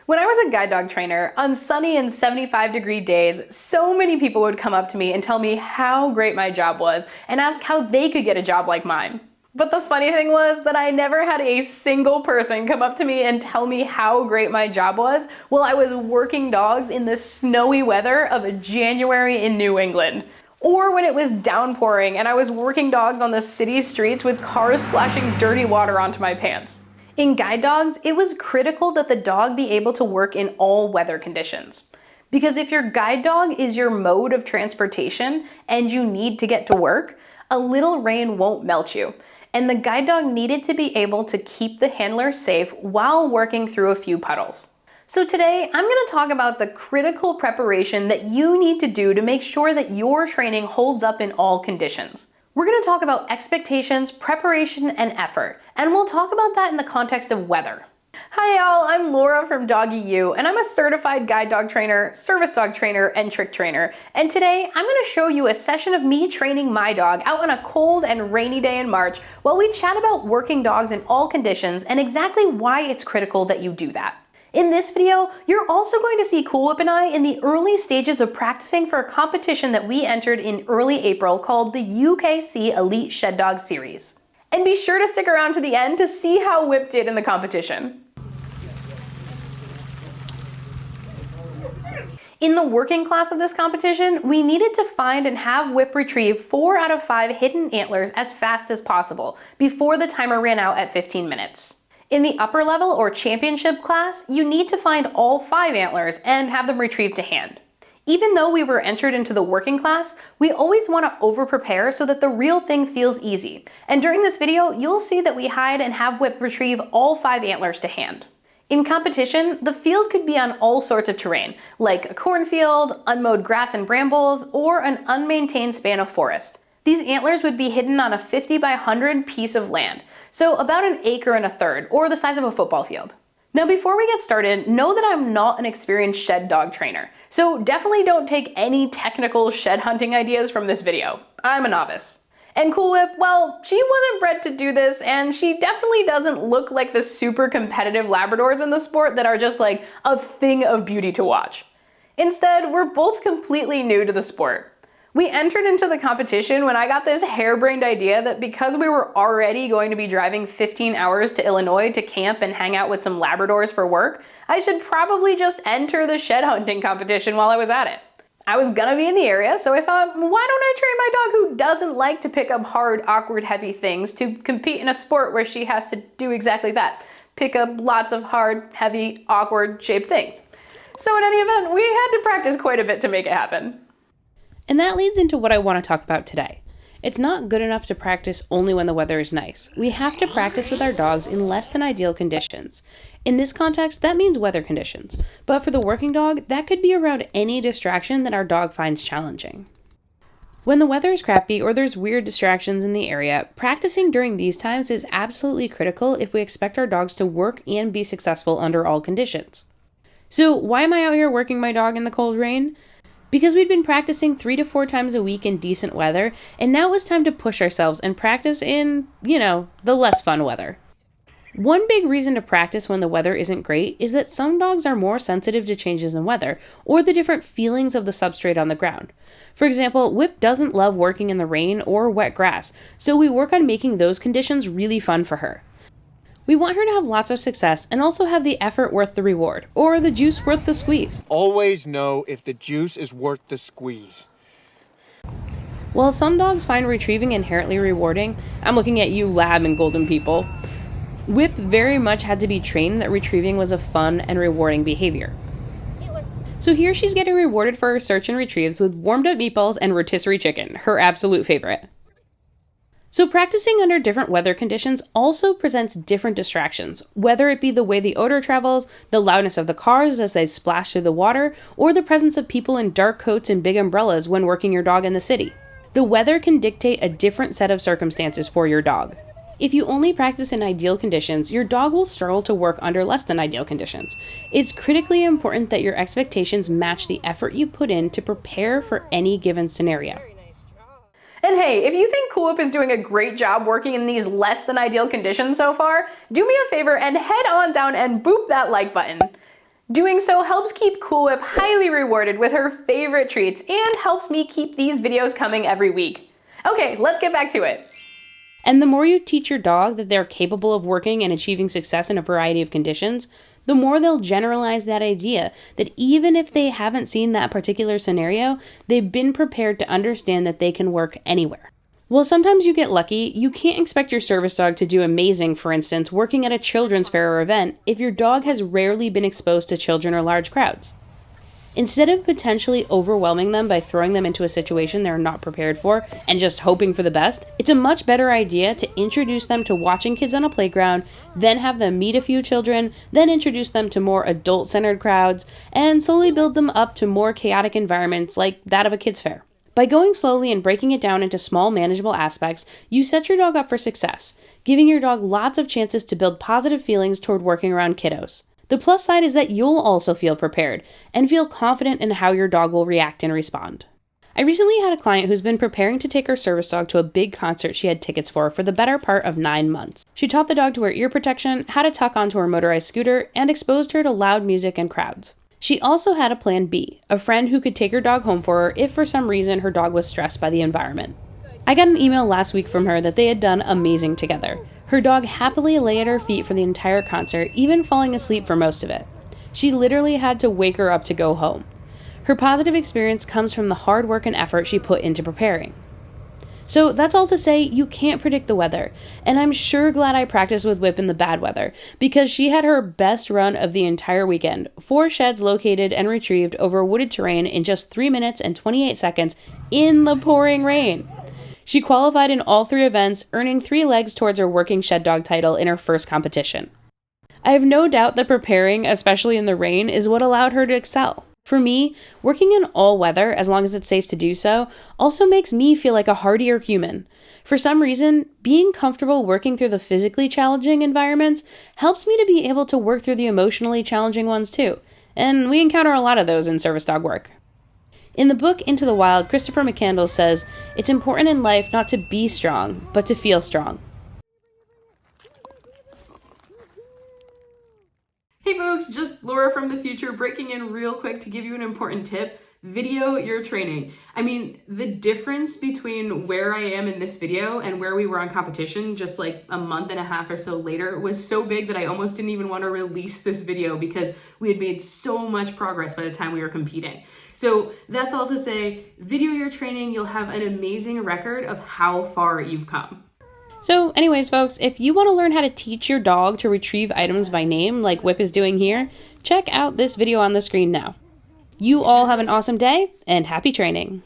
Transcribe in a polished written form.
When I was a guide dog trainer, on sunny and 75-degree days, so many people would come up to me and tell me how great my job was and ask how they could get a job like mine. But the funny thing was that I never had a single person come up to me and tell me how great my job was while I was working dogs in the snowy weather of January in New England. Or when it was downpouring and I was working dogs on the city streets with cars splashing dirty water onto my pants. In guide dogs, it was critical that the dog be able to work in all weather conditions. Because if your guide dog is your mode of transportation and you need to get to work, a little rain won't melt you. And the guide dog needed to be able to keep the handler safe while working through a few puddles. So today, I'm going to talk about the critical preparation that you need to do to make sure that your training holds up in all conditions. We're going to talk about expectations, preparation, and effort, and we'll talk about that in the context of weather. Hi y'all, I'm Laura from Doggy U, and I'm a certified guide dog trainer, service dog trainer, and trick trainer. And today, I'm going to show you a session of me training my dog out on a cold and rainy day in March while we chat about working dogs in all conditions and exactly why it's critical that you do that. In this video, you're also going to see Cool Whip and I in the early stages of practicing for a competition that we entered in early April called the UKC Elite Shed Dog Series. And be sure to stick around to the end to see how Whip did in the competition. In the working class of this competition, we needed to find and have Whip retrieve 4 out of 5 hidden antlers as fast as possible before the timer ran out at 15 minutes. In the upper level or championship class, you need to find all 5 antlers and have them retrieved to hand. Even though we were entered into the working class, we always want to over-prepare so that the real thing feels easy. And during this video, you'll see that we hide and have Whip retrieve all 5 antlers to hand. In competition, the field could be on all sorts of terrain, like a cornfield, unmowed grass and brambles, or an unmaintained span of forest. These antlers would be hidden on a 50 by 100 piece of land, so about 1 acre and a third, or the size of a football field. Now before we get started, know that I'm not an experienced shed dog trainer, so definitely don't take any technical shed hunting ideas from this video. I'm a novice. And Cool Whip, well, she wasn't bred to do this, and she definitely doesn't look like the super competitive Labradors in the sport that are just like a thing of beauty to watch. Instead, we're both completely new to the sport. We entered into the competition when I got this harebrained idea that because we were already going to be driving 15 hours to Illinois to camp and hang out with some Labradors for work, I should probably just enter the shed hunting competition while I was at it. I was gonna be in the area, so I thought, why don't I train my dog who doesn't like to pick up hard, awkward, heavy things to compete in a sport where she has to do exactly that, pick up lots of hard, heavy, awkward shaped things. So in any event, we had to practice quite a bit to make it happen. And that leads into what I want to talk about today. It's not good enough to practice only when the weather is nice. We have to practice with our dogs in less than ideal conditions. In this context, that means weather conditions. But for the working dog, that could be around any distraction that our dog finds challenging. When the weather is crappy or there's weird distractions in the area, practicing during these times is absolutely critical if we expect our dogs to work and be successful under all conditions. So why am I out here working my dog in the cold rain? Because we'd been practicing 3 to 4 times a week in decent weather, and now it was time to push ourselves and practice in, the less fun weather. One big reason to practice when the weather isn't great is that some dogs are more sensitive to changes in weather, or the different feelings of the substrate on the ground. For example, Whip doesn't love working in the rain or wet grass, so we work on making those conditions really fun for her. We want her to have lots of success and also have the effort worth the reward, or the juice worth the squeeze. Always know if the juice is worth the squeeze. While some dogs find retrieving inherently rewarding, I'm looking at you lab and golden people, Whip very much had to be trained that retrieving was a fun and rewarding behavior. So here she's getting rewarded for her search and retrieves with warmed up meatballs and rotisserie chicken, her absolute favorite. So practicing under different weather conditions also presents different distractions, whether it be the way the odor travels, the loudness of the cars as they splash through the water, or the presence of people in dark coats and big umbrellas when working your dog in the city. The weather can dictate a different set of circumstances for your dog. If you only practice in ideal conditions, your dog will struggle to work under less than ideal conditions. It's critically important that your expectations match the effort you put in to prepare for any given scenario. And hey, if you think Cool Whip is doing a great job working in these less than ideal conditions so far, do me a favor and head on down and boop that like button. Doing so helps keep Cool Whip highly rewarded with her favorite treats and helps me keep these videos coming every week. Okay, let's get back to it. And the more you teach your dog that they're capable of working and achieving success in a variety of conditions, the more they'll generalize that idea that even if they haven't seen that particular scenario, they've been prepared to understand that they can work anywhere. While sometimes you get lucky, you can't expect your service dog to do amazing, for instance, working at a children's fair or event if your dog has rarely been exposed to children or large crowds. Instead of potentially overwhelming them by throwing them into a situation they're not prepared for and just hoping for the best, it's a much better idea to introduce them to watching kids on a playground, then have them meet a few children, then introduce them to more adult-centered crowds, and slowly build them up to more chaotic environments like that of a kids' fair. By going slowly and breaking it down into small, manageable aspects, you set your dog up for success, giving your dog lots of chances to build positive feelings toward working around kiddos. The plus side is that you'll also feel prepared and feel confident in how your dog will react and respond. I recently had a client who's been preparing to take her service dog to a big concert she had tickets for the better part of 9 months. She taught the dog to wear ear protection, how to tuck onto her motorized scooter, and exposed her to loud music and crowds. She also had a plan B, a friend who could take her dog home for her if for some reason her dog was stressed by the environment. I got an email last week from her that they had done amazing together. Her dog happily lay at her feet for the entire concert, even falling asleep for most of it. She literally had to wake her up to go home. Her positive experience comes from the hard work and effort she put into preparing. So that's all to say, you can't predict the weather, and I'm sure glad I practiced with Whip in the bad weather, because she had her best run of the entire weekend, 4 sheds located and retrieved over wooded terrain in just 3 minutes and 28 seconds in the pouring rain. She qualified in all 3 events, earning 3 legs towards her working shed dog title in her first competition. I have no doubt that preparing, especially in the rain, is what allowed her to excel. For me, working in all weather, as long as it's safe to do so, also makes me feel like a hardier human. For some reason, being comfortable working through the physically challenging environments helps me to be able to work through the emotionally challenging ones too. And we encounter a lot of those in service dog work. In the book Into the Wild, Christopher McCandless says, "It's important in life not to be strong, but to feel strong." Hey folks, just Laura from the future breaking in real quick to give you an important tip. Video your training. I mean, the difference between where I am in this video and where we were on competition just like a month and a half or so later was so big that I almost didn't even want to release this video because we had made so much progress by the time we were competing. So that's all to say, video your training, you'll have an amazing record of how far you've come. So anyways, folks, if you want to learn how to teach your dog to retrieve items by name like Whip is doing here, check out this video on the screen now. You all have an awesome day and happy training.